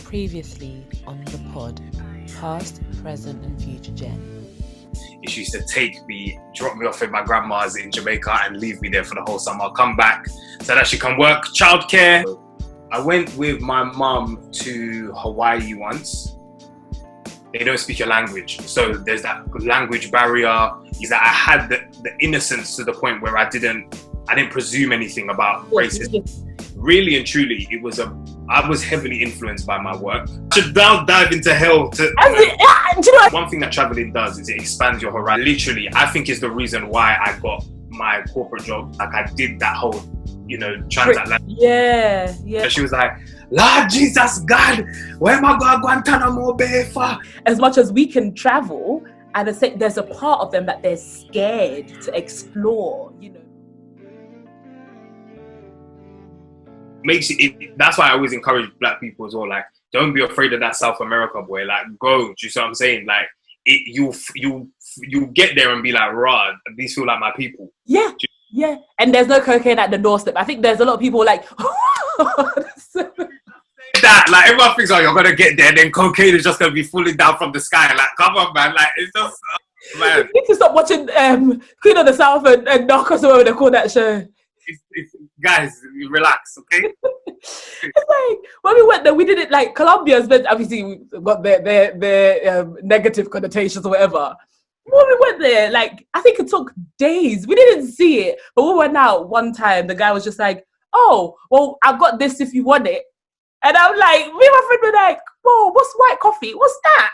Previously on the pod, past, present and future Jen. She used to drop me off at my grandma's in Jamaica and leave me there for the whole summer. I'll come back so that she can work childcare. I went with my mum to Hawaii once. They don't speak your language, so there's that language barrier. Is that I had the innocence to the point where I didn't presume anything about racism. Really and truly, I was heavily influenced by my work. I should dive into hell one thing that traveling does is it expands your horizon. Literally, I think is the reason why I got my corporate job. Like I did that whole, transatlantic. Yeah. And she was like, Lord Jesus God, where am I going Guantanamo Bay for? As much as we can travel, and there's a part of them that they're scared to explore, That's why I always encourage black people as well. Like, don't be afraid of that South America boy. Like, go. Do you see what I'm saying? Like, you get there and be like, rah, these feel like my people. Yeah. And there's no cocaine at the doorstep. I think there's a lot of people like that. Like, everyone thinks, oh, you're gonna get there, then cocaine is just gonna be falling down from the sky. Like, come on, man. Like, it's just man. You need to stop watching Queen of the South and Narcos, or whatever they call that show. Guys, relax, okay? It's like when we went there, we did it like Colombia's, but obviously we got their negative connotations or whatever. When we went there, like I think it took days. We didn't see it, but we went out one time. The guy was just like, "Oh, well, I've got this if you want it," and I'm like, me and my friend were like, "Whoa, what's white coffee? What's that?"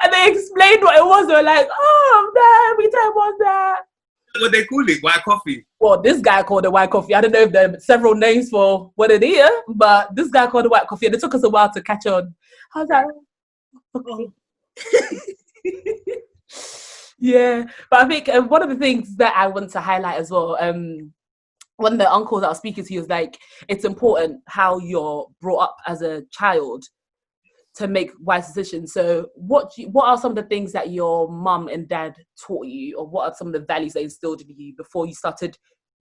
And they explained what it was. They were like, "Oh, man, we tell what's that." What they call it, white coffee. Well, this guy called it white coffee. I don't know if there are several names for what it is, but this guy called it white coffee, and it took us a while to catch on. I was like, okay. Yeah, but I think one of the things that I want to highlight as well, one of the uncles I was speaking to, he was like, it's important how you're brought up as a child to make wise decisions. So what are some of the things that your mum and dad taught you, or what are some of the values they instilled in you before you started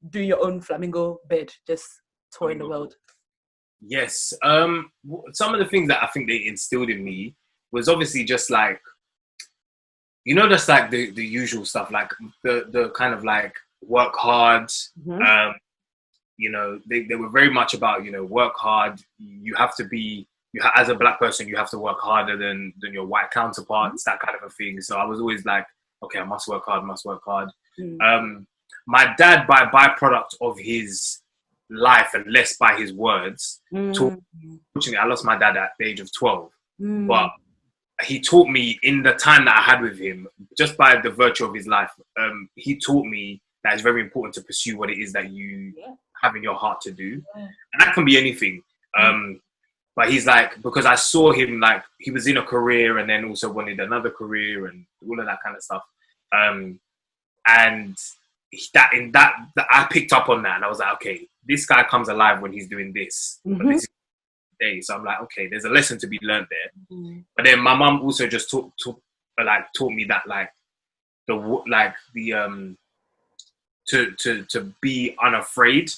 doing your own flamingo bed, just touring the world? Yes. Some of the things that I think they instilled in me was obviously just like, just like the usual stuff, like the kind of like work hard. Mm-hmm. They were very much about, work hard. You have to be, as a black person, you have to work harder than your white counterparts, that kind of a thing. So I was always like, okay, I must work hard. Mm. My dad, by byproduct of his life and less by his words, unfortunately, I lost my dad at the age of 12. But he taught me in the time that I had with him, just by the virtue of his life, he taught me that it's very important to pursue what it is that you have in your heart to do. Yeah. And that can be anything. But he's like, because I saw him, like, he was in a career and then also wanted another career and all of that kind of stuff. And that I picked up on that, and I was like, okay, this guy comes alive when he's doing this. Mm-hmm. But this is day. So I'm like, okay, there's a lesson to be learned there. Mm-hmm. But then my mum also just taught me that, like, to be unafraid.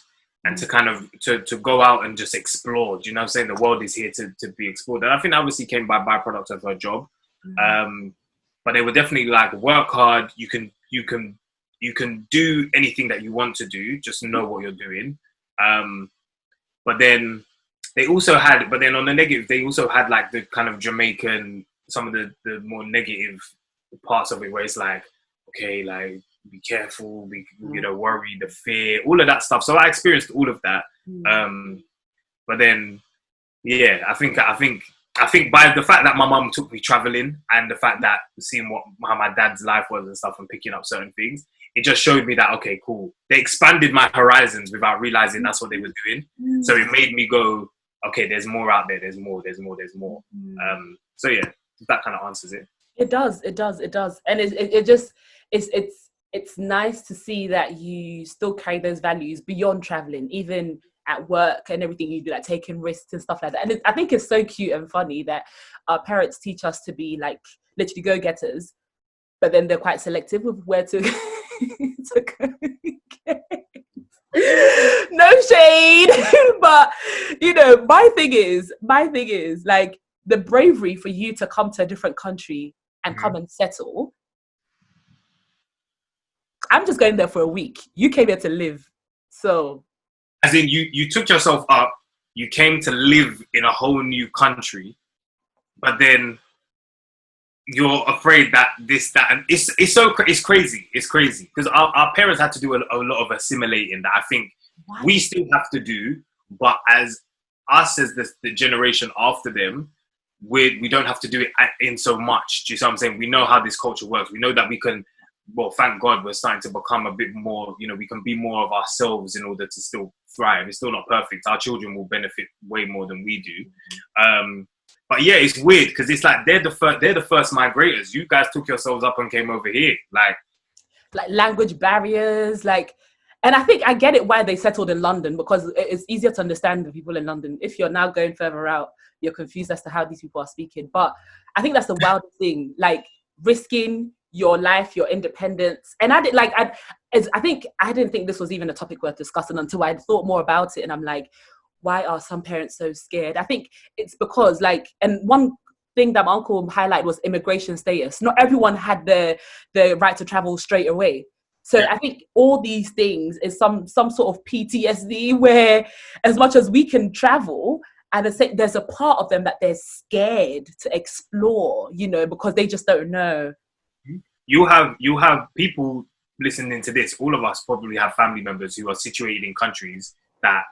And to kind of to go out and just explore. Do you know what I'm saying? The world is here to be explored. And I think that obviously came by byproduct of her job. Mm-hmm. But they were definitely like, work hard. You can do anything that you want to do. Just know what you're doing. But then on the negative, they also had like the kind of Jamaican, some of the more negative parts of it, where it's like, okay, like, be careful, worry, the fear, all of that stuff. So I experienced all of that. But then, yeah, I think by the fact that my mum took me traveling, and the fact that seeing how my dad's life was and stuff, and picking up certain things, it just showed me that, okay, cool. They expanded my horizons without realizing that's what they were doing. So it made me go, okay, there's more out there. There's more. So yeah, that kind of answers it. It does. And it's nice to see that you still carry those values beyond traveling, even at work and everything you do, like taking risks and stuff like that. And I think it's so cute and funny that our parents teach us to be like literally go-getters, but then they're quite selective with where to go. No shade, but You know, my thing is like the bravery for you to come to a different country and come and settle. I'm just going there for a week. You came here to live. So As in, you took yourself up, you came to live in a whole new country, but then you're afraid that and it's crazy. It's crazy because our parents had to do a lot of assimilating that I think we still have to do, but as us as the generation after them, we don't have to do it in so much. Do you see what I'm saying? We know how this culture works. We know that we can. Well, thank God we're starting to become a bit more, you know, we can be more of ourselves in order to still thrive. It's still not perfect. Our children will benefit way more than we do. But yeah, it's weird because it's like they're the first migrators. You guys took yourselves up and came over here. Like language barriers, like, and I think I get it why they settled in London, because it's easier to understand the people in London. If you're now going further out, you're confused as to how these people are speaking. But I think that's the wildest thing, like risking your life, your independence. And I didn't think this was even a topic worth discussing until I thought more about it. And I'm like, why are some parents so scared? I think it's because and one thing that my uncle highlighted was immigration status. Not everyone had the right to travel straight away. So I think all these things is some sort of PTSD where as much as we can travel, and there's a part of them that they're scared to explore, you know, because they just don't know. You have people listening to this. All of us probably have family members who are situated in countries that,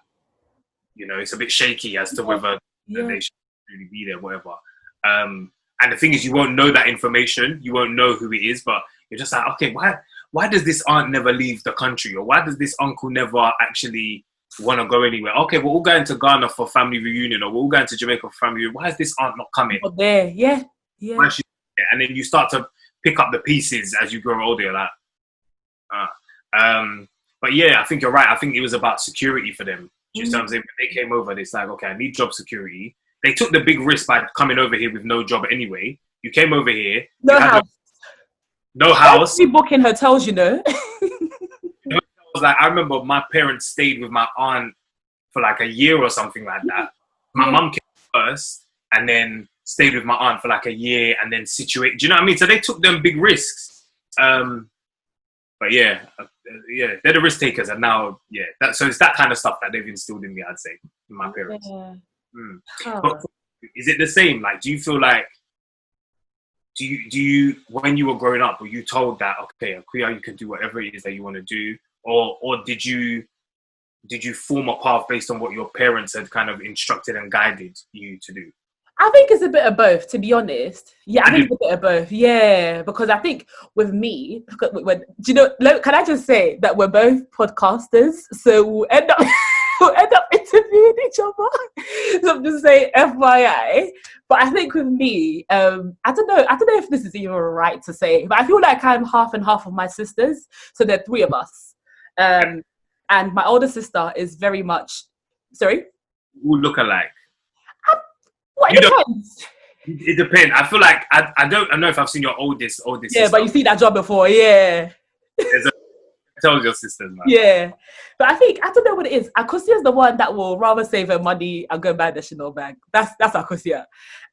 you know, it's a bit shaky as to whether they should really be there, whatever. And the thing is, you won't know that information. You won't know who it is, but you're just like, okay, why does this aunt never leave the country? Or why does this uncle never actually want to go anywhere? Okay, we're all going to Ghana for family reunion, or we're all going to Jamaica for family reunion. Why is this aunt not coming? Not there, yeah. Why is she there? And then you start to pick up the pieces as you grow older. You're like, but yeah, I think you're right. I think it was about security for them. Just when they came over, it's like, okay, I need job security. They took the big risk by coming over here with no job anyway. You came over here. No house. No house. We booking hotels, you know. I remember my parents stayed with my aunt for like a year or something like that. My mum came first and then stayed with my aunt for like a year and then situated. Do you know what I mean? So they took them big risks. But yeah, they're the risk takers. And now, so it's that kind of stuff that they've instilled in me, I'd say, my parents. Yeah. But is it the same? Like, do you feel like, do you when you were growing up, were you told that, okay, Akuya, you can do whatever it is that you want to do? Or did you form a path based on what your parents had kind of instructed and guided you to do? I think it's a bit of both, to be honest. Yeah, I think it's a bit of both. Yeah, because I think with me, do you know? Can I just say that we're both podcasters, so we'll end up interviewing each other. So I'm just saying, FYI. But I think with me, I don't know if this is even right to say, but I feel like I'm half and half of my sisters. So there are three of us, and my older sister is very much. Sorry. Who look alike? What, it depends. It depends. I feel like I don't know if I've seen your oldest Yeah, sister. but you see that job before, yeah. Tell your sisters, man. Yeah, but I don't know what it is. Akusia is the one that will rather save her money and go buy the Chanel bag. That's Akusia,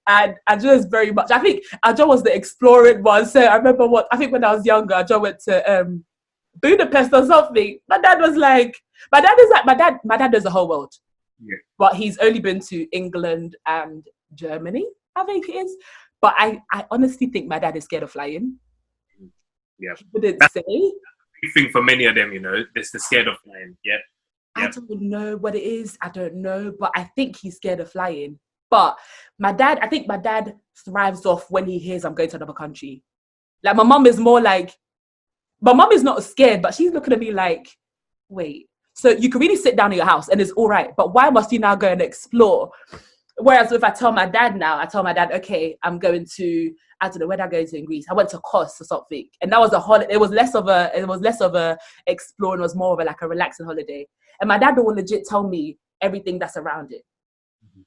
and Ajo is very much. I think Ajo was the exploring one. So I remember when I was younger, Ajo went to Budapest or something. My dad knows the whole world. Yeah. But he's only been to England and Germany, I think it is. But I honestly think my dad is scared of flying. Yeah. He wouldn't say. Big thing for many of them, you know, they're scared of flying. Yeah. I don't know what it is. I don't know. But I think he's scared of flying. But I think my dad thrives off when he hears I'm going to another country. Like my mum is more like, my mum is not scared, but she's looking at me like, wait. So you can really sit down in your house and it's all right, but why must you now go and explore? Whereas if I tell my dad, okay, I'm going to, I don't know, where did I go to in Greece? I went to Kos or something. And that was a holiday. It was less of a explore, and it was more of a relaxing holiday. And my dad will legit tell me everything that's around it.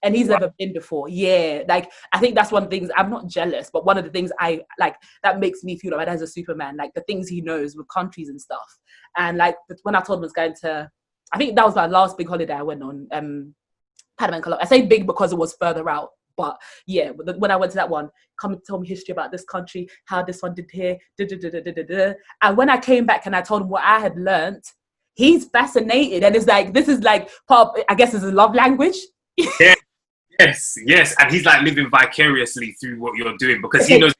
And he's never been before. Yeah. Like, I think that's one of the things, I'm not jealous, but one of the things I like that makes me feel like my dad's a Superman, like the things he knows with countries and stuff. And like when I told him I was going to, I think that was my last big holiday I went on, Panama and Colombia. I say big because it was further out. But yeah, when I went to that one, come and tell me history about this country, how this one did here, and when I came back and I told him what I had learned, he's fascinated, and it's like, this is like part of, I guess, it's a love language. Yeah, yes, and he's like living vicariously through what you're doing because he knows,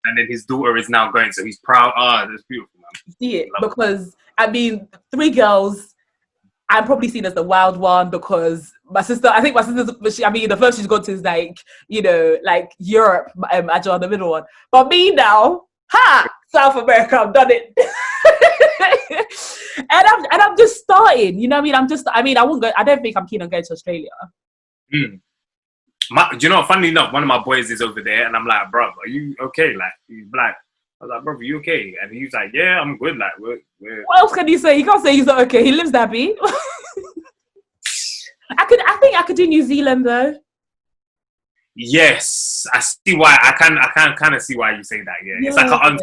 and then his daughter is now going, so he's proud. That's beautiful, man. Yeah, because I mean, 3 girls. I'm probably seen as the wild one because my sister, I think my sister's, the first she's gone to is like, like Europe, I joined the middle one. But me now, South America, I've done it. and I'm just starting, you know what I mean? I won't go, I don't think I'm keen on going to Australia. Do you know what, funny enough, one of my boys is over there and I'm like, bro, are you okay? Like, he's black. I was like, bro, are you okay? And he was like, yeah, I'm good. Like, we're... What else can you say? You can't say he's not okay. He lives happy. I think I could do New Zealand though. Yes, I see why. I can kind of see why you say that. Yeah. It's like I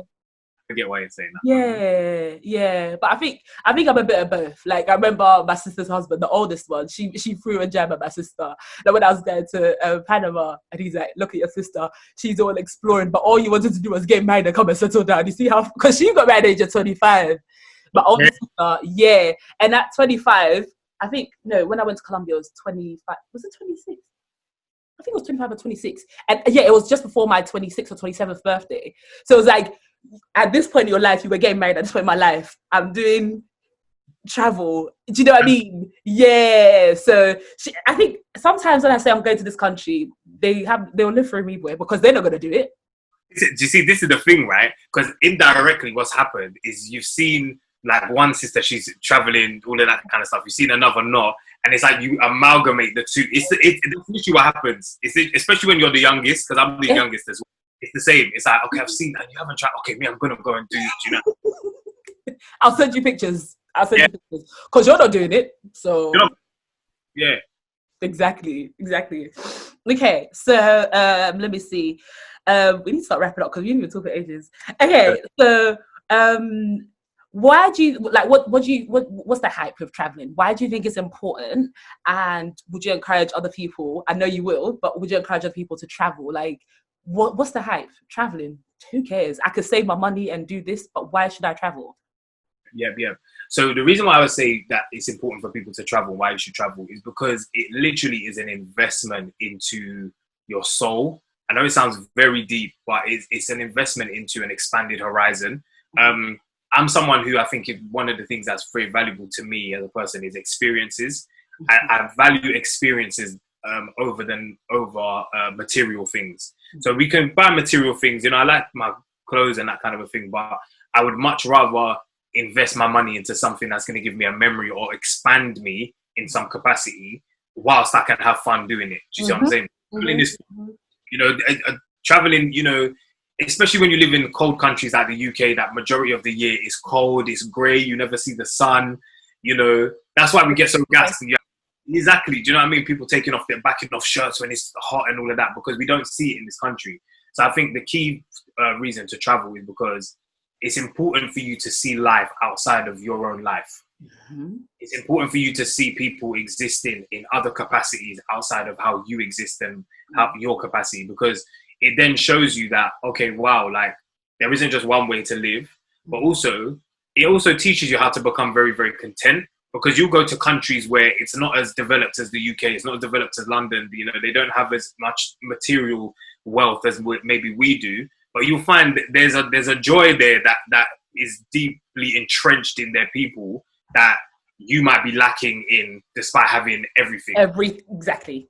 get why you're saying that. Yeah. But I think I'm a bit of both. Like, I remember my sister's husband, the oldest one. She threw a jab at my sister. Like, when I was going to Panama, and he's like, "Look at your sister. She's all exploring, but all you wanted to do was get married and come and settle down. You see how? Because she got married at the age of 25. My oldest sister, yeah. And at 25, I think when I went to Colombia, it was 25. Was it 26? I think it was 25 or 26. And yeah, it was just before my 26th or 27th birthday. So it was like, at this point in your life, you were getting married. At this point in my life, I'm doing travel. Do you know what I mean? Yeah. So I think sometimes when I say I'm going to this country, they'll live through me, boy, because they're not going to do it. Do you see, this is the thing, right? Because indirectly what's happened is you've seen like one sister, she's traveling, all of that kind of stuff. You've seen another not. And it's like you amalgamate the two. It's literally what happens. Especially when you're the youngest, because I'm the youngest as well. It's the same. It's like, okay, I've seen and you haven't tried. Okay, me, I'm going to go and do it, you know? I'll send you pictures. You pictures. Because you're not doing it. So. Yeah. Exactly. Okay, so let me see. We need to start wrapping up because we didn't even talk for ages. Okay, so why do you like what's the hype of traveling? Why do you think it's important? And would you encourage other people? I know you will, but would you encourage other people to travel? Like, what's the hype? Traveling? Who cares? I could save my money and do this, but why should I travel? Yeah. So the reason why I would say that it's important for people to travel, why you should travel, is because it literally is an investment into your soul. I know it sounds very deep, but it's an investment into an expanded horizon. I'm someone who I think one of the things that's very valuable to me as a person is experiences. I value experiences over material things. So we can buy material things. I like my clothes and that kind of a thing, but I would much rather invest my money into something that's going to give me a memory or expand me in some capacity whilst I can have fun doing it. Do you see what I'm saying? Traveling, especially when you live in cold countries like the UK, that majority of the year is cold, it's grey, you never see the sun, that's why we get so gassed. Exactly, do you know what I mean? People backing off shirts when it's hot and all of that, because we don't see it in this country. So I think the key reason to travel is because it's important for you to see life outside of your own life. It's important for you to see people existing in other capacities outside of how you exist and how your capacity, because it then shows you that, okay, wow, like there isn't just one way to live, but it also teaches you how to become very, very content, because you go to countries where it's not as developed as the UK, it's not as developed as London, they don't have as much material wealth as maybe we do, but you'll find that there's a joy there that is deeply entrenched in their people that you might be lacking in despite having everything. Exactly.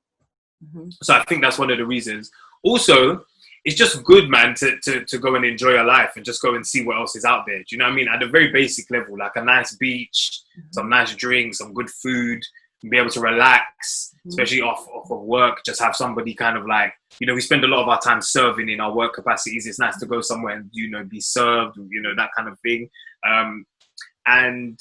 So I think that's one of the reasons. Also, it's just good, man, to go and enjoy your life and just go and see what else is out there. Do you know what I mean? At a very basic level, like a nice beach, some nice drinks, some good food, be able to relax, especially off of work, just have somebody kind of like, we spend a lot of our time serving in our work capacities. It's nice to go somewhere and, be served, that kind of thing. And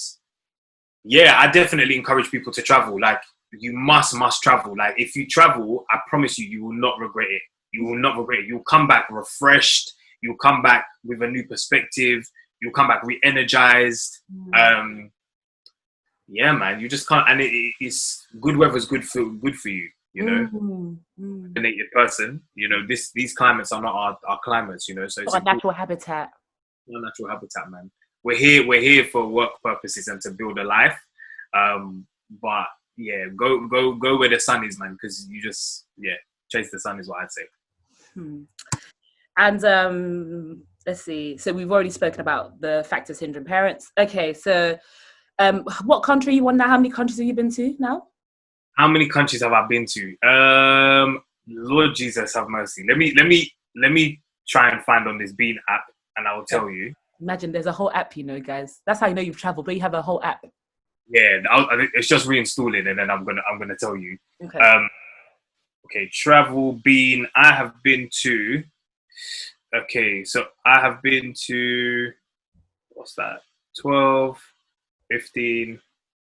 yeah, I definitely encourage people to travel. Like, you must travel. Like, if you travel, I promise you will not regret it. You will not regret it. You'll come back refreshed. You'll come back with a new perspective. You'll come back re-energized. Yeah, man, you just can't. And it's good weather's good for you. you know, mm. a native person, you know, these climates are not our climates, you know, so it's Our natural habitat. our natural habitat, man. We're here for work purposes and to build a life. But yeah, go where the sun is, man, because you just, yeah, chase the sun is what I'd say. And let's see. So we've already spoken about the factors hindering parents. Okay, so what country you want now? How many countries have you been to now? How many countries have I been to? Lord Jesus have mercy. Let me try and find on this Bean app, and I will tell you. Imagine there's a whole app, you know, guys. That's how you know you've traveled, but you have a whole app. Yeah, it's just reinstalling, and then I'm gonna tell you. Okay. Okay, travel Bean. I have been to. Okay, so I have been to. What's that? 12, 15,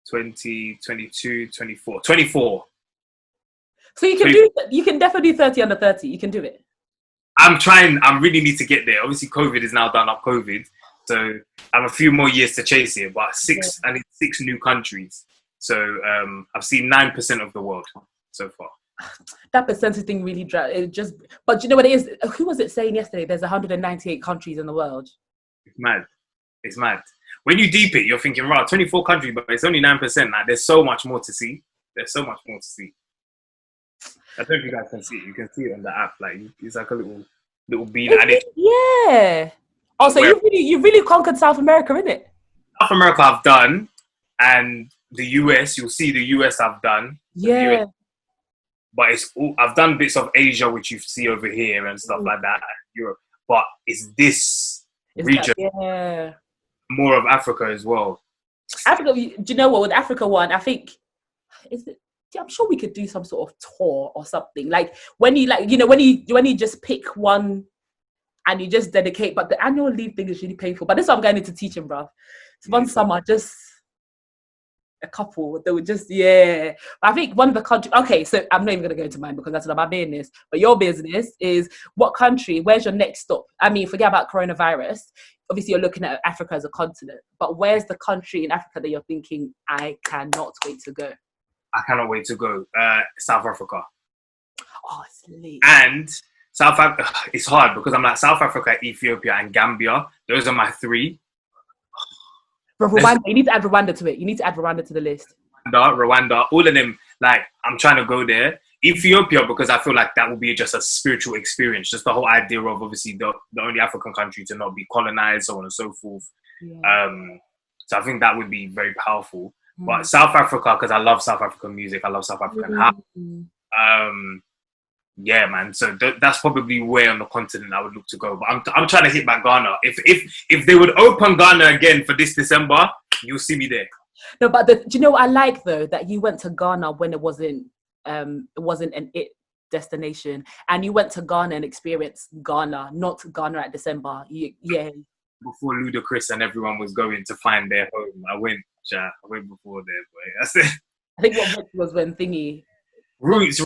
20, 22, 24. 24. So you can definitely do 30 under 30. You can do it. I'm trying. I really need to get there. Obviously, COVID is now done up COVID. So I have a few more years to chase it. But I need 6 new countries. So I've seen 9% of the world so far. That percentage thing really but you know what it is? Who was it saying yesterday? There's 198 countries in the world. It's mad. It's mad. When you deep it, you're thinking, right, 24 countries, but it's only 9%. Like, there's so much more to see. There's so much more to see. I don't know if you guys can see it. You can see it on the app. Like, it's like a little bean. Yeah. Oh, so you've really conquered South America, innit? South America I've done, and the US, you'll see the US I've done. Yeah. But I've done bits of Asia, which you see over here and stuff like that, Europe. But it's this region, more of Africa as well. Africa, do you know what? With Africa one, I think I'm sure we could do some sort of tour or something. Like when you just pick one and you just dedicate. But the annual leave thing is really painful. But this is what I'm going into teaching, bruv. So one summer, just a couple that would just But I think one of the countries. Okay, so I'm not even going to go into mine because that's not my business. But your business is what country? Where's your next stop? I mean, forget about coronavirus. Obviously, you're looking at Africa as a continent. But where's the country in Africa that you're thinking, I cannot wait to go? I cannot wait to go. South Africa. Oh, it's late. And South Africa. It's hard because I'm like South Africa, Ethiopia, and Gambia. Those are my 3. But Rwanda, you need to add Rwanda to it. You need to add Rwanda to the list. Rwanda, all of them, like, I'm trying to go there. Ethiopia, because I feel like that will be just a spiritual experience. Just the whole idea of, obviously, the only African country to not be colonized, so on and so forth. Yeah. So I think that would be very powerful. But South Africa, because I love South African music. I love South African house. Yeah, man. So that's probably where on the continent I would look to go. But I'm trying to hit back Ghana. If they would open Ghana again for this December, you'll see me there. No, but do you know what I like though? That you went to Ghana when it wasn't an destination, and you went to Ghana and experienced Ghana, not Ghana at December. Before Ludacris and everyone was going to find their home, I went before there. Boy. That's it. I think what was when thingy. Roots.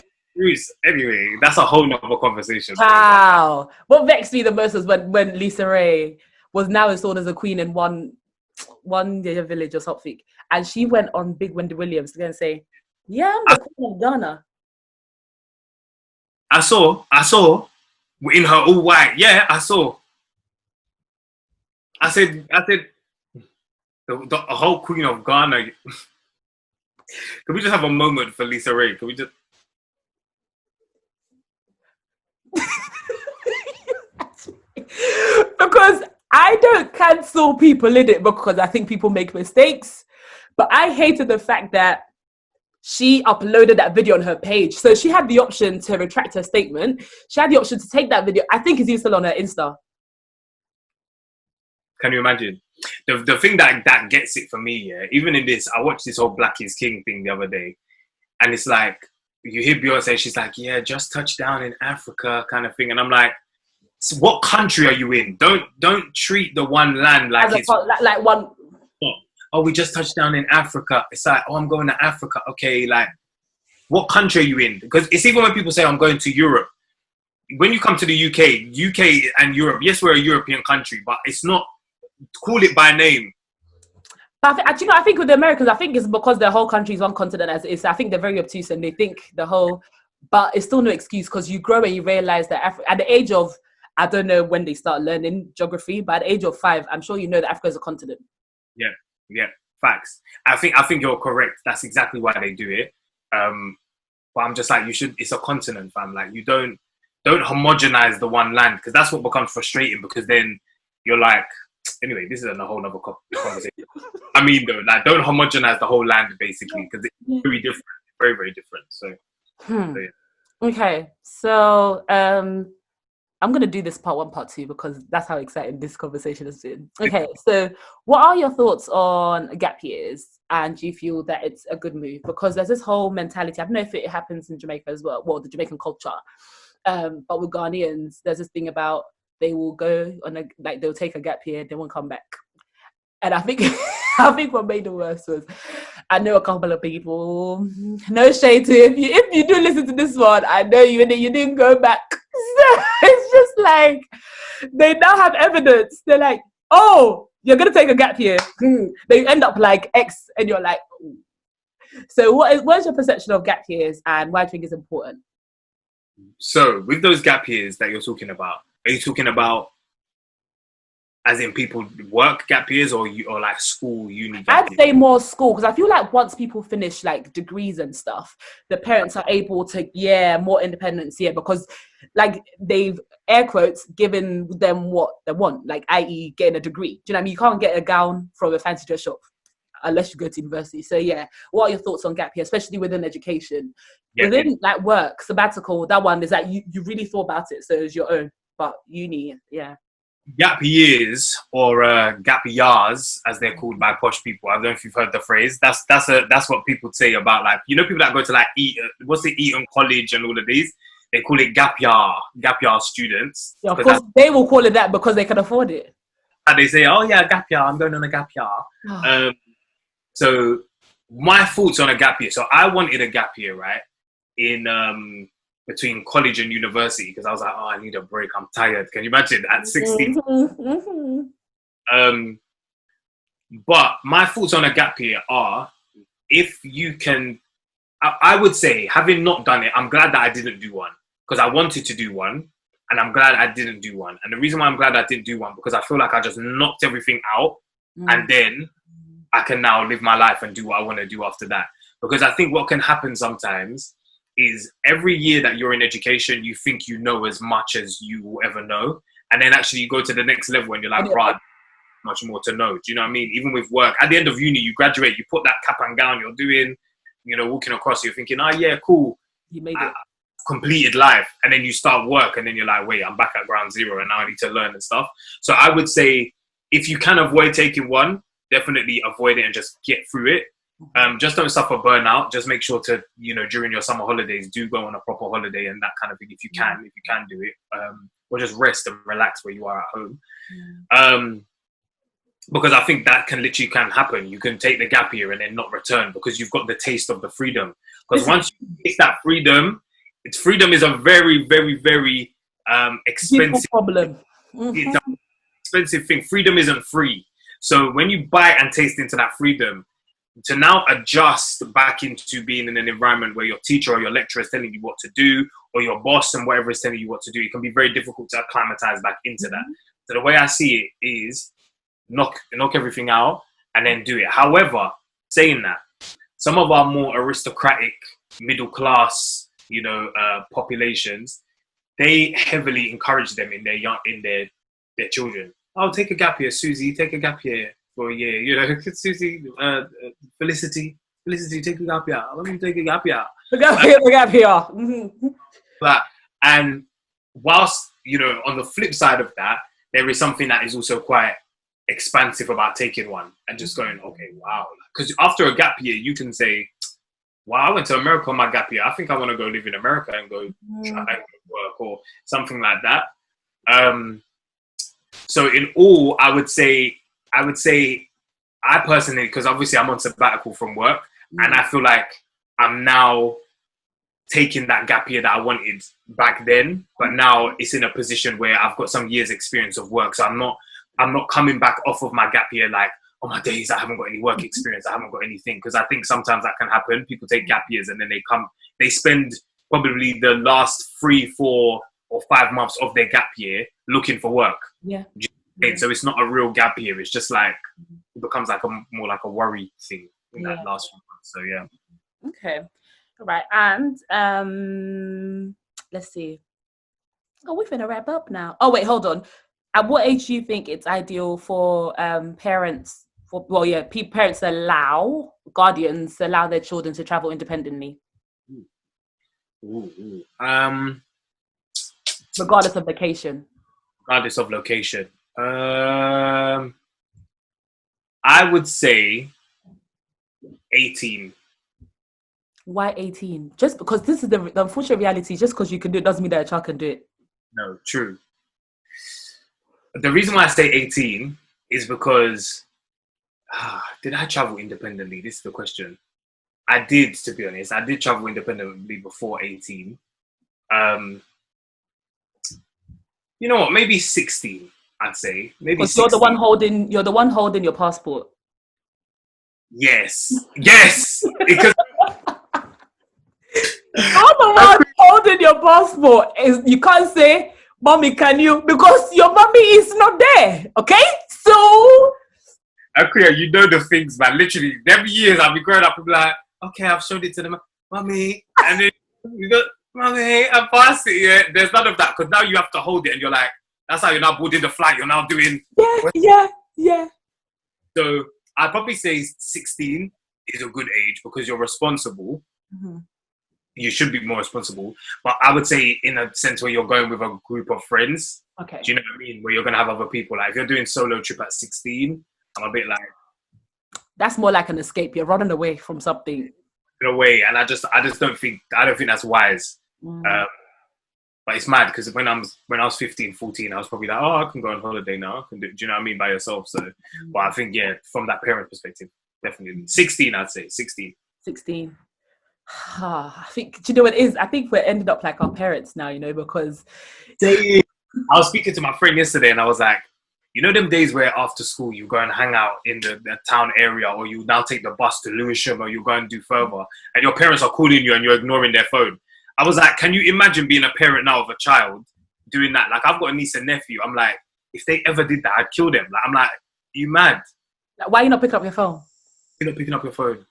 Anyway, that's a whole nother conversation. Wow. What vexed me the most was when Lisa Ray was now installed as a queen in one village or something, and she went on Big Wendy Williams to go and say, "Yeah, I'm the queen of Ghana." I saw in her all white. Yeah, I saw. I said, the whole queen of Ghana. Can we just have a moment for Lisa Ray? Can we just? Because I don't cancel people in it because I think people make mistakes, but I hated the fact that she uploaded that video on her page. So she had the option to retract her statement. She had the option to take that video. I think it's even still on her Insta. Can you imagine? The thing that gets it for me, yeah, even in this, I watched this whole Black is King thing the other day, and it's like, you hear Beyonce, she's like, yeah, just touched down in Africa kind of thing. And I'm like, so what country are you in? Don't treat the one land like it's... Like one... Oh, we just touched down in Africa. It's like, oh, I'm going to Africa. Okay, like, what country are you in? Because it's even when people say, I'm going to Europe. When you come to the UK and Europe, yes, we're a European country, but it's not... Call it by name. But I think with the Americans, I think it's because their whole country is one continent as it is. I think they're very obtuse and they think the whole but it's still no excuse because you grow and you realize that at the age of, I don't know when they start learning geography, but at the age of 5, I'm sure you know that Africa is a continent. Yeah, facts. I think you're correct. That's exactly why they do it. But I'm just like, it's a continent, fam. Like, you don't homogenize the one land, because that's what becomes frustrating, because then you're like, anyway, this is a whole nother conversation. I mean, though, like, don't homogenize the whole land, basically, because it's very different, very, very different. So yeah. Okay, so I'm going to do this part 1, part 2, because that's how exciting this conversation has been. Okay, so what are your thoughts on gap years? And do you feel that it's a good move? Because there's this whole mentality, I don't know if it happens in Jamaica as well, the Jamaican culture. But with Ghanaians, there's this thing about they will go on they'll take a gap year, they won't come back. And I think what made it worse was, I know a couple of people, no shade to you, if you do listen to this one, I know you didn't go back. So it's just like, they now have evidence. They're like, oh, you're going to take a gap year. They end up like X, and you're like, ooh. So what's your perception of gap years, and why do you think it's important? So with those gap years that you're talking about, are you talking about as in people work gap years, or like school, uni gap years? I'd say more school, because I feel like once people finish like degrees and stuff, the parents are able to, more independence, because like they've, air quotes, given them what they want, like i.e. getting a degree. Do you know what I mean? You can't get a gown from a fancy dress shop unless you go to university. So what are your thoughts on gap year, especially within education? Within like work, sabbatical, that one is like you really thought about it, so it's your own. But uni, Gap years, or gap years, as they're called by posh people. I don't know if you've heard the phrase. That's what people say about, like, people that go to like Eton College and all of these. They call it gap year students. Yeah, of course, they will call it that because they can afford it. And they say, oh yeah, gap year, I'm going on a gap year. So my thoughts on a gap year. So I wanted a gap year, right? In between college and university, because I was like, oh, I need a break. I'm tired. Can you imagine at 16? But my thoughts on a gap year are, if you can, I would say, having not done it, I'm glad that I didn't do one, because I wanted to do one, and I'm glad I didn't do one. And the reason why I'm glad I didn't do one, because I feel like I just knocked everything out, and then I can now live my life and do what I want to do after that. Because I think what can happen sometimes is, every year that you're in education, you think you know as much as you will ever know. And then actually you go to the next level and you're like, right, much more to know. Do you know what I mean? Even with work, at the end of uni, you graduate, you put that cap and gown, you're doing, walking across, you're thinking, oh yeah, cool. You made it. Completed life. And then you start work, and then you're like, wait, I'm back at ground zero, and now I need to learn and stuff. So I would say, if you can avoid taking one, definitely avoid it and just get through it. Just don't suffer burnout. Just make sure to, during your summer holidays, do go on a proper holiday and that kind of thing, if you can do it, or just rest and relax where you are at home. Because I think that can happen. You can take the gap year and then not return, because you've got the taste of the freedom. Because once you taste that freedom is a very, very, very expensive problem. It's an expensive thing. Freedom isn't free. So when you bite and taste into that freedom, to now adjust back into being in an environment where your teacher or your lecturer is telling you what to do, or your boss and whatever is telling you what to do, it can be very difficult to acclimatize back into that. So the way I see it is, knock everything out and then do it. However, saying that, some of our more aristocratic, middle class, populations, they heavily encourage them in their children. Oh, take a gap year, Susie. Take a gap year for a year. Susie, Felicity, take a gap year. Let me take a gap year. The gap year. And whilst, on the flip side of that, there is something that is also quite expansive about taking one and just going, okay, wow. Because after a gap year, you can say, wow, I went to America on my gap year. I think I want to go live in America and go try and work or something like that. So in all, I would say I personally, because obviously I'm on sabbatical from work, and I feel like I'm now taking that gap year that I wanted back then, but now it's in a position where I've got some years experience of work. So I'm not coming back off of my gap year like, oh my days, I haven't got any work experience, I haven't got anything. Because I think sometimes that can happen. People take gap years and then they spend probably the last 3, 4, or 5 months of their gap year looking for work. Yeah. So it's not a real gap year. It's just like it becomes like more like a worry thing in that last few months. So yeah. Okay. All right. And let's see. Oh, we're gonna wrap up now. Oh wait, hold on. At what age do you think it's ideal for parents? Parents allow their children to travel independently, regardless of location. Regardless of location, I would say 18. Why 18? Just because this is the unfortunate reality. Just because you can do it doesn't mean that a child can do it. No, true. The reason why I say 18 is because did I travel independently? This is the question. I did, to be honest. I did travel independently before 18. You know what? Maybe 16. I'd say maybe. Because you're the one holding your passport. Yes. Because you're the one holding your passport. You can't say, "Mommy, can you?" Because your mommy is not there. Okay, so. Akria, you know the things, man. Literally, every years I'll be growing up and be like, "Okay, I've showed it to them, mommy," and then you go, "Mommy, I passed it." Yeah, there's none of that because now you have to hold it, and you're like, that's how you're now boarding the flight. You're now doing. Yeah. So I'd probably say 16 is a good age because you're responsible. Mm-hmm. You should be more responsible, but I would say in a sense where you're going with a group of friends. Okay. Do you know what I mean? Where you're gonna have other people. Like if you're doing solo trip at 16, I'm a bit like. That's more like an escape. You're running away from something. In a way, and I don't think that's wise. But it's mad because when I was 15, 14, I was probably like, oh, I can go on holiday now. I can do you know what I mean, by yourself. So, but I think from that parent perspective, definitely 16. I'd say 16. 16. I think. Do you know what it is? I think we're ended up like our parents now. Because I was speaking to my friend yesterday, and I was like, them days where after school you go and hang out in the town area, or you now take the bus to Lewisham, or you go and do further, and your parents are calling you and you're ignoring their phone. I was like, can you imagine being a parent now of a child doing that? Like, I've got a niece and nephew. I'm like, if they ever did that, I'd kill them. Like, I'm like, you mad? Like, why are you not picking up your phone? You're not picking up your phone.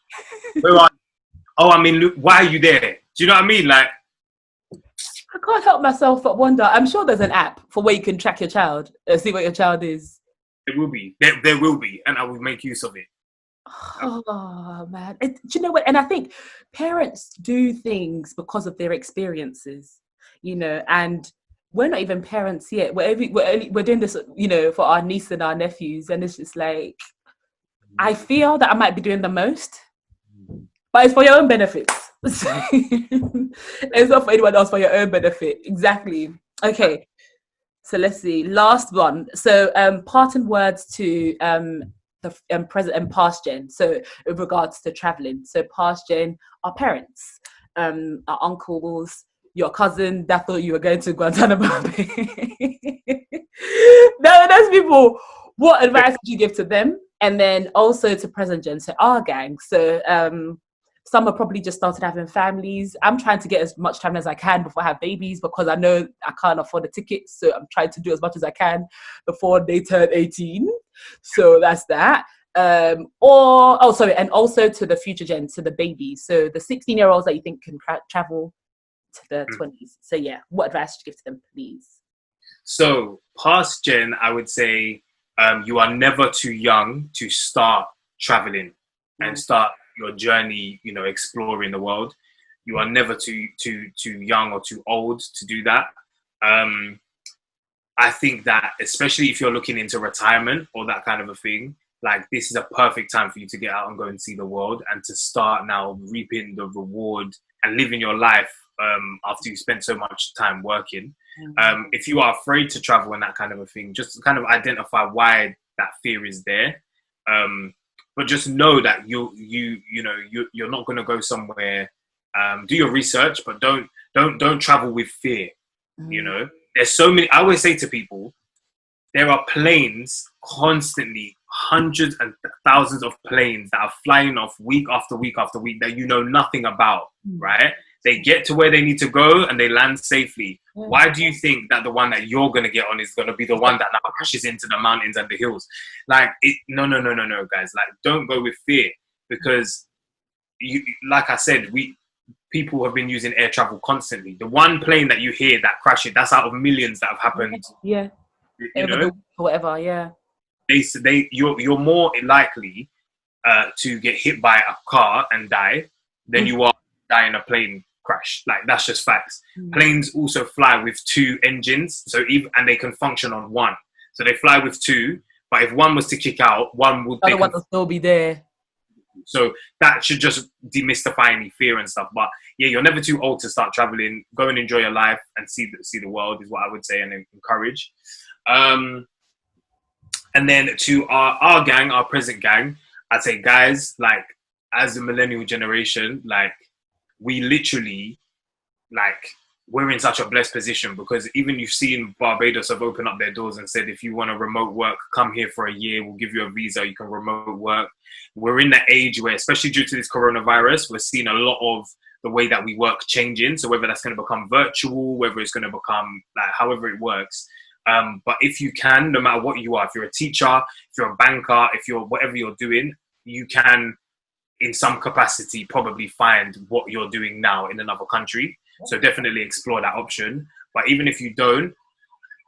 Why are you there? Do you know what I mean? Like, I can't help myself but wonder. I'm sure there's an app for where you can track your child, see what your child is. There will be. There will be, and I will make use of it. Oh man, do you know what? And I think parents do things because of their experiences, and we're not even parents yet. We're doing this, for our niece and our nephews, and it's just like I feel that I might be doing the most, but it's for your own benefit. It's not for anyone else, for your own benefit. Exactly. Okay, so let's see. Last one. So, parting words to the present and past gen. So with regards to traveling, so past gen, our parents, our uncles, your cousin that thought you were going to Guantanamo Bay. Those people, what advice would you give to them? And then also to present gen, so our gang. So some have probably just started having families. I'm trying to get as much time as I can before I have babies because I know I can't afford the tickets. So I'm trying to do as much as I can before they turn 18. So that's that. And also to the future gen, to the babies. So the 16-year-olds that you think can travel to the 20s. So yeah, what advice would you give to them, please? So past gen, I would say you are never too young to start traveling and start your journey, exploring the world. You are never too young or too old to do that. I think that especially if you're looking into retirement or that kind of a thing, like this is a perfect time for you to get out and go and see the world and to start now reaping the reward and living your life after you spend so much time working. If you are afraid to travel and that kind of a thing, just kind of identify why that fear is there. But just know that you're not going to go somewhere. Do your research, but don't travel with fear. There's so many. I always say to people, there are planes constantly, hundreds and thousands of planes that are flying off week after week after week that you know nothing about, right? They get to where they need to go and they land safely. Why do you think that the one that you're going to get on is going to be the one that now crashes into the mountains and the hills? Like, no, guys. Like, don't go with fear, because like I said, people have been using air travel constantly. The one plane that you hear that crashes, that's out of millions that have happened. Yeah. You know, whatever. Yeah. You're more likely to get hit by a car and die than you are die in a plane crash. Like, that's just facts. Planes also fly with 2 engines, and they can function on 1. So they fly with 2, but if one was to kick out, one would still be there. So that should just demystify any fear and stuff. But yeah, you're never too old to start traveling. Go and enjoy your life and see the world is what I would say, and encourage. And then to our gang, our present gang, I'd say, guys, like, as a millennial generation, like, we literally, like, we're in such a blessed position, because even you've seen Barbados have opened up their doors and said, if you want to remote work, come here for a year, we'll give you a visa, you can remote work. We're in the age where, especially due to this coronavirus, we're seeing a lot of the way that we work changing. So whether that's going to become virtual, whether it's going to become, like, however it works. But if you can, no matter what you are, if you're a teacher, if you're a banker, if you're whatever you're doing, you can, in some capacity, probably find what you're doing now in another country. So definitely explore that option. But even if you don't,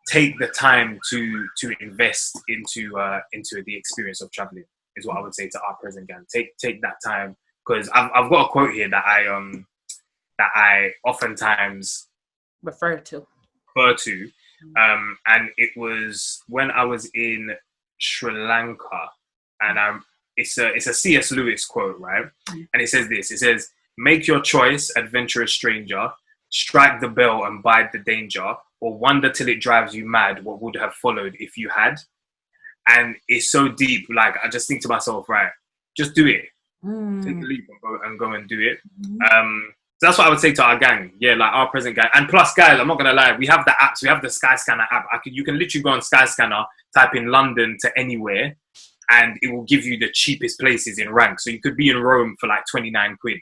take the time to invest into the experience of traveling, is what I would say to our present gang. Take that time, because I've got a quote here that I oftentimes refer to. And it was when I was in Sri Lanka, and it's a C.S. Lewis quote, right? And it says this. It says, "Make your choice, adventurous stranger. Strike the bell and bide the danger, or wonder till it drives you mad what would have followed if you had." And it's so deep. Like, I just think to myself, right, just do it. Take the leap and go and do it. So that's what I would say to our gang. Yeah, like our present gang. And plus, guys, I'm not going to lie, we have the apps. We have the Skyscanner app. You can literally go on Skyscanner, type in London to anywhere, and it will give you the cheapest places in rank. So you could be in Rome for like 29 quid.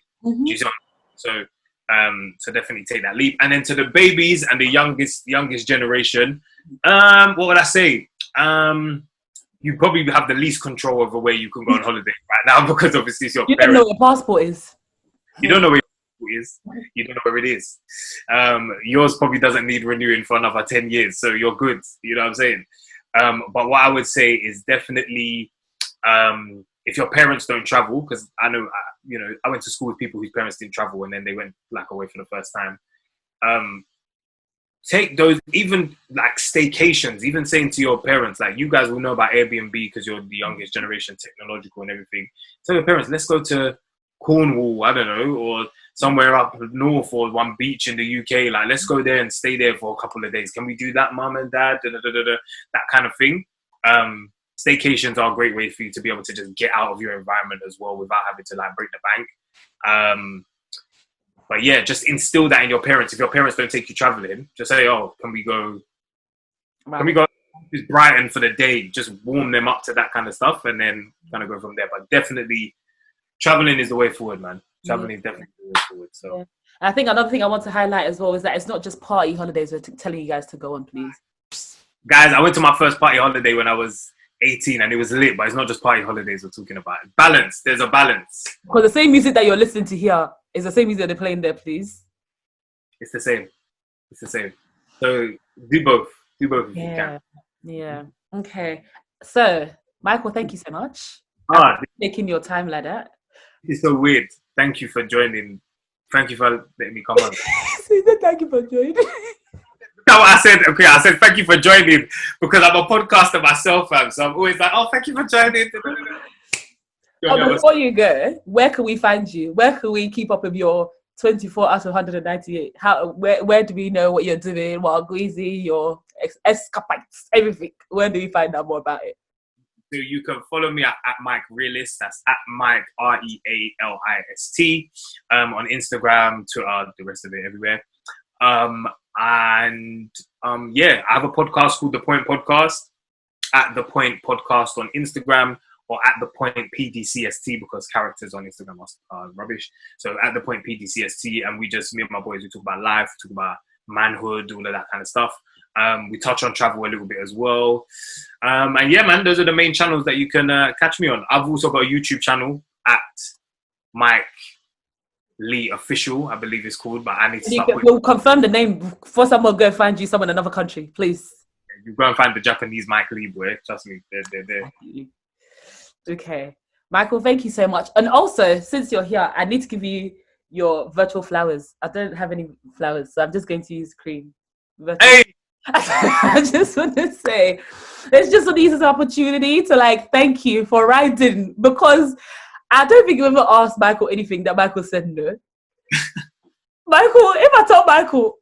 So definitely take that leap. And then to the babies and the youngest generation, what would I say? You probably have the least control over where you can go on holiday right now, because obviously it's your You parents. don't know what passport is. You don't know where your passport is. You don't know where it is. Yours probably doesn't need renewing for another 10 years, so you're good. You know what I'm saying? But what I would say is definitely, if your parents don't travel, because I know, I went to school with people whose parents didn't travel and then they went like away for the first time. Take those, even like staycations, even saying to your parents, like, you guys will know about Airbnb because you're the youngest generation, technological and everything. Tell your parents, let's go to Cornwall, I don't know, or somewhere up north, or one beach in the UK. Like, let's go there and stay there for a couple of days. Can we do that, mum and dad? That kind of thing. Staycations are a great way for you to be able to just get out of your environment as well without having to like break the bank. But yeah, just instill that in your parents. If your parents don't take you traveling, just say, "Oh, can we go? Wow. Can we go to Brighton for the day?" Just warm them up to that kind of stuff, and then kind of go from there. But definitely, traveling is the way forward, man. Traveling is definitely the way forward. So, yeah. I think another thing I want to highlight as well is that it's not just party holidays we're telling you guys to go on, please. Guys, I went to my first party holiday when I was 18 and it was lit, but it's not just party holidays we're talking about. Balance. There's a balance. Because the same music that you're listening to here is the same music they're playing there, please. It's the same. So do both. Do both if you can. Yeah. Okay. So, Michael, thank you so much. Taking your time like that. It's so weird. Thank you for joining. Thank you for letting me come on. Thank you for joining. No, I said thank you for joining, because I'm a podcaster myself, fam. So I'm always like, oh, thank you for joining. Before you go, where can we find you? Where can we keep up with your 24 out of 198? Where do we know what you're doing? What are greasy, your escapades, everything? Where do we find out more about it? So you can follow me at Mike Realist. That's at Mike REALIST on Instagram, Twitter, the rest of it everywhere. I have a podcast called The Point Podcast, at The Point Podcast on Instagram, or at the point PDCST, because characters on Instagram are rubbish. So at the point PDCST, and me and my boys, we talk about life, talk about manhood, all of that kind of stuff. We touch on travel a little bit as well. And yeah, man, those are the main channels that you can catch me on. I've also got a YouTube channel at Mike Lee Official, I believe it's called, but I need to start We'll confirm the name before someone go find you someone in another country, please. You go and find the Japanese Mike Lee, boy. Trust me, they're there. Okay. Michael, thank you so much. And also, since you're here, I need to give you your virtual flowers. I don't have any flowers, so I'm just going to use cream. Hey! I just want to say, let's just want to use this opportunity to like thank you for writing, because I don't think you ever asked Michael anything that Michael said no. Michael, if I tell Michael,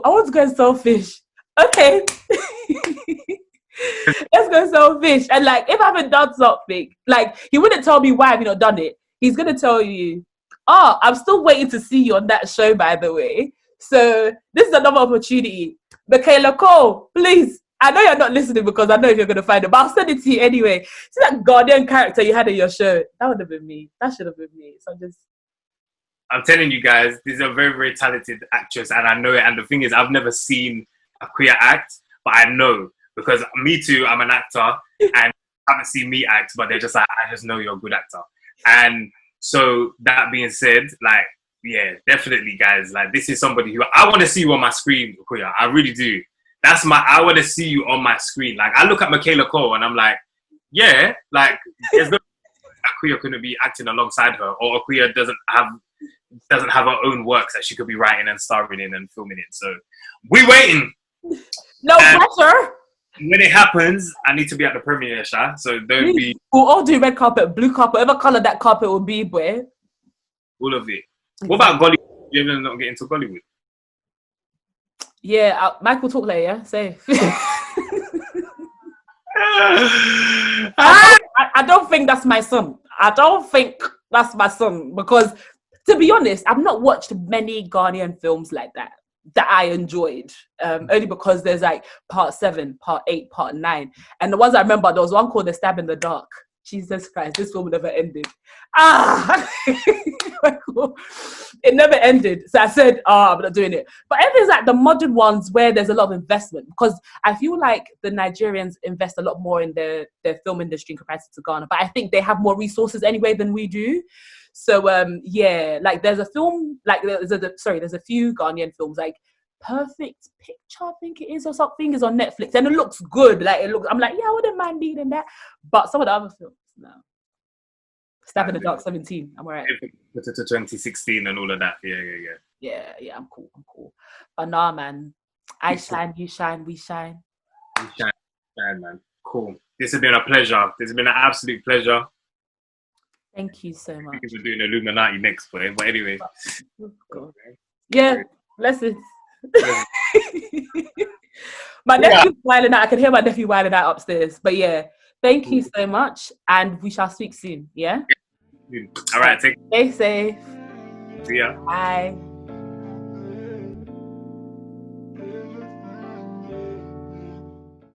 I want to go and sell fish. Okay. Let's go sell fish. And like, if I haven't done something, like, he wouldn't tell me why I've not done it. He's going to tell you, oh, I'm still waiting to see you on that show, by the way. So this is another opportunity. Michaela Cole, please. I know you're not listening because I know if you're going to find it, but I'll send it to you anyway. See that Guardian character you had in your show? That would have been me. That should have been me. So I'm telling you guys, this is a very, very talented actress, and I know it. And the thing is, I've never seen a queer act, but I know, because me too, I'm an actor, and haven't seen me act, but they're just like, I just know you're a good actor. And so that being said, like, yeah, definitely, guys, like, this is somebody who I want to see you on my screen, queer. I really do. I want to see you on my screen. Like, I look at Michaela Cole and I'm like, yeah, like, there's no Akuya couldn't be acting alongside her, or Akuya doesn't have her own works that she could be writing and starring in and filming in. So we waiting. No pressure. When it happens, I need to be at the premiere, Sha. So don't be. We'll all do red carpet, blue carpet, whatever color that carpet will be, boy. All of it. What about Gollywood? You ever not get into Gollywood? Yeah, Mike will talk later, yeah? Safe. I don't think that's my son. I don't think that's my son, because, to be honest, I've not watched many Ghanaian films like that I enjoyed. Only because there's like part 7, part 8, part 9. And the ones I remember, there was one called The Stab in the Dark. Jesus Christ, this film never ended. It never ended. So I said, I'm not doing it. But if it's like the modern ones where there's a lot of investment, because I feel like the Nigerians invest a lot more in their film industry in comparison to Ghana. But I think they have more resources anyway than we do. So yeah, like there's a film, like there's a few Ghanaian films, like Perfect Picture, I think it is, or something, is on Netflix, and it looks good. Like, I'm like, yeah, I wouldn't mind being in that. But some of the other films, no. Stab in the Dark 17, I'm alright. To 2016 and all of that. Yeah, I'm cool. But nah, man, I shine, you shine, we shine. We shine, man. Cool. This has been a pleasure. This has been an absolute pleasure. Thank you so much. I think we're doing Illuminati next, but anyway. Oh, yeah, blessings. My nephew's wilding out. I can hear my nephew wilding out upstairs. But yeah, thank you so much, and we shall speak soon. Yeah. All right. Stay safe. See ya. Bye.